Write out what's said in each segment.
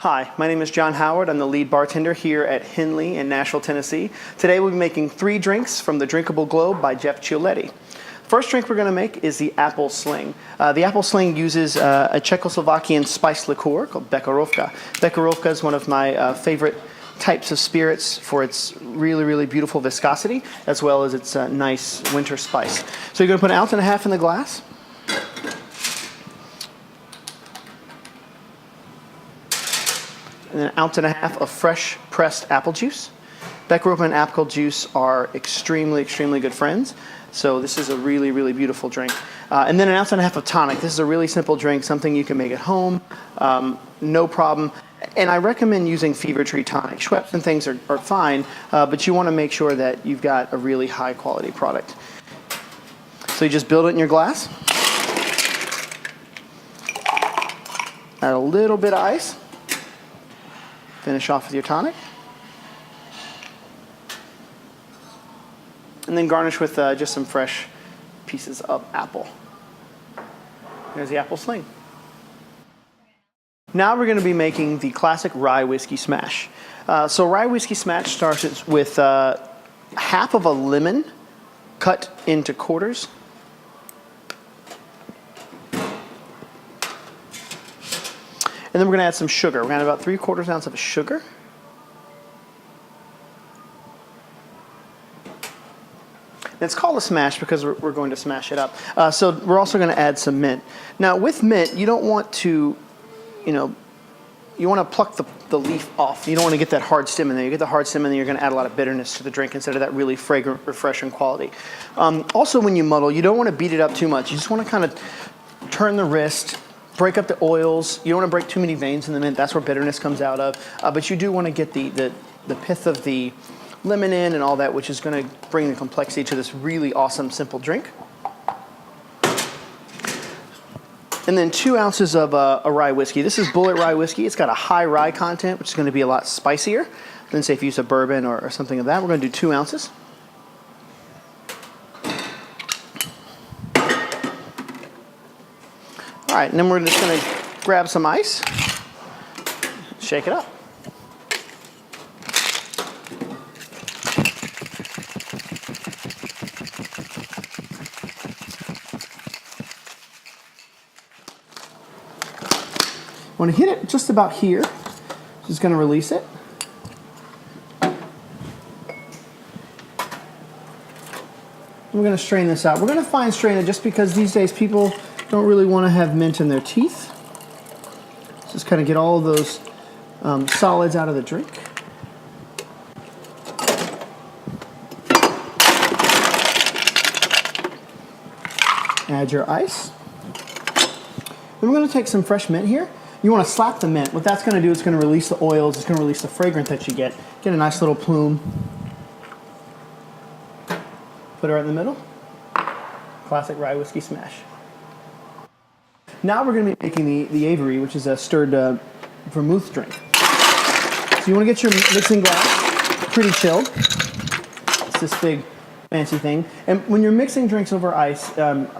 Hi, my name is John Howard. I'm the lead bartender here at Henley in Nashville, Tennessee. Today we'll be making 3 drinks from the Drinkable Globe by Jeff Chioletti. First drink we're going to make is the Apple Sling. The Apple Sling uses a Czechoslovakian spiced liqueur called Becherovka. Becherovka is one of my favorite types of spirits for its really beautiful viscosity as well as its nice winter spice. So you're going to put 1.5 ounces in the glass. And then 1.5 ounces of fresh pressed apple juice. Becherovka and apple juice are extremely good friends. So this is a really beautiful drink. And then 1.5 ounces of tonic. This is a really simple drink, something you can make at home, no problem. And I recommend using Fever Tree tonic. Schweppes and things are fine, but you want to make sure that you've got a really high quality product. So you just build it in your glass. Add a little bit of ice. Finish off with your tonic. And then garnish with just some fresh pieces of apple. There's the Apple Sling. Now we're going to be making the classic Rye Whisky Smash. So Rye Whisky Smash starts with half of a lemon cut into quarters. And then we're going to add some sugar. We're going to add about 3/4 ounce of sugar. And it's called a smash because we're going to smash it up. So we're also going to add some mint. Now with mint, you don't want to, you want to pluck the leaf off. You don't want to get that hard stem in there. You get the hard stem in there, you're going to add a lot of bitterness to the drink instead of that really fragrant, refreshing quality. Also when you muddle, you don't want to beat it up too much. You just want to kind of turn the wrist, break up the oils. You don't want to break too many veins in the mint. That's where bitterness comes out of. But you do want to get the pith of the lemon in and all that, which is going to bring the complexity to this really awesome, simple drink. And then 2 ounces of a rye whiskey. This is Bullet Rye Whiskey. It's got a high rye content, which is going to be a lot spicier than, say, if you use a bourbon or something of that. We're going to do 2 ounces. All right, and then we're just going to grab some ice, shake it up. Want to hit it just about here. Just going to release it. We're going to strain this out. We're going to fine strain it just because these days people don't really want to have mint in their teeth. Just kind of get all of those solids out of the drink. Add your ice. Then we're going to take some fresh mint here. You want to slap the mint. What that's going to do is going to release the oils. It's going to release the fragrance that you get. Get a nice little plume. Put it right in the middle. Classic Rye Whisky Smash. Now we're going to be making the Avery, which is a stirred vermouth drink. So you want to get your mixing glass pretty chilled. It's this big fancy thing. And when you're mixing drinks over ice,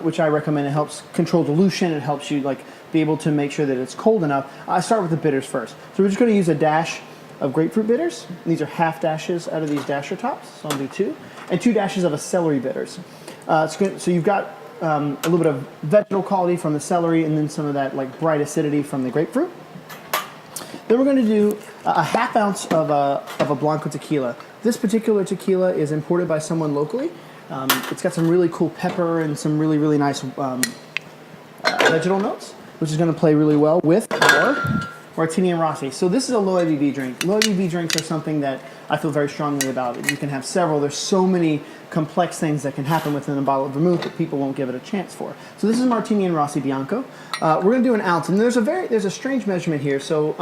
which I recommend, it helps control dilution. It helps you be able to make sure that it's cold enough. I start with the bitters first. So we're just going to use a dash of grapefruit bitters. These are half dashes out of these dasher tops. So I'll do 2. And 2 dashes of a celery bitters. So you've got a little bit of vegetal quality from the celery and then some of that bright acidity from the grapefruit. Then we're going to do a 1/2 ounce of a Blanco tequila. This particular tequila is imported by someone locally. It's got some really cool pepper and some really nice vegetal notes, which is going to play really well with our Martini and Rossi. So this is a low ABV drink. Low ABV drinks are something that I feel very strongly about. You can have several. There's so many complex things that can happen within a bottle of vermouth that people won't give it a chance for. So this is Martini and Rossi Bianco. We're going to do 1 ounce, and there's a strange measurement here. So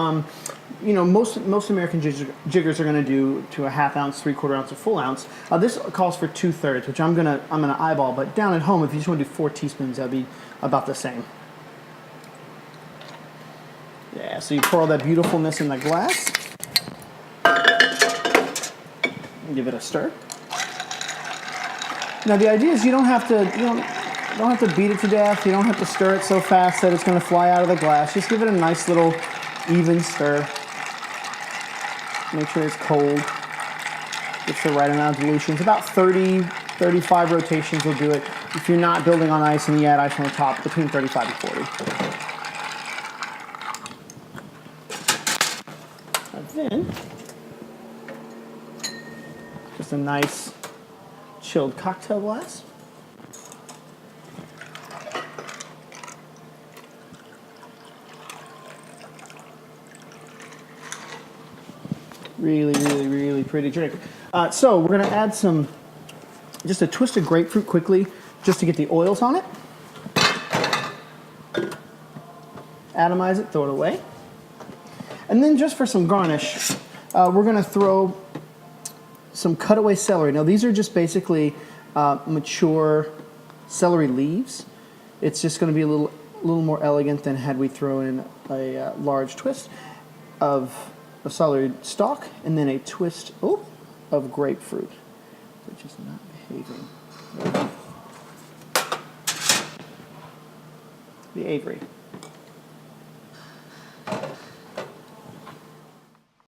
most American jiggers are going to do to a 1/2 ounce, 3/4 ounce, or full ounce. This calls for 2/3, which I'm gonna eyeball. But down at home, if you just want to do 4 teaspoons, that'd be about the same. Yeah, so you pour all that beautifulness in the glass. Give it a stir. Now the idea is you don't have to beat it to death. You don't have to stir it so fast that it's going to fly out of the glass. Just give it a nice little even stir. Make sure it's cold. It's the right amount of dilution. It's about 30, 35 rotations will do it. If you're not building on ice and you add ice on the top, between 35 and 40. And then, just a nice chilled cocktail glass. Really, really, really pretty drink. So we're going to add just a twist of grapefruit quickly, just to get the oils on it. Atomize it, throw it away. And then just for some garnish, we're going to throw some cutaway celery. Now these are just basically mature celery leaves. It's just going to be a little more elegant than had we throw in a large twist of a celery stalk, and then a twist of grapefruit, which is not behaving. The Avery.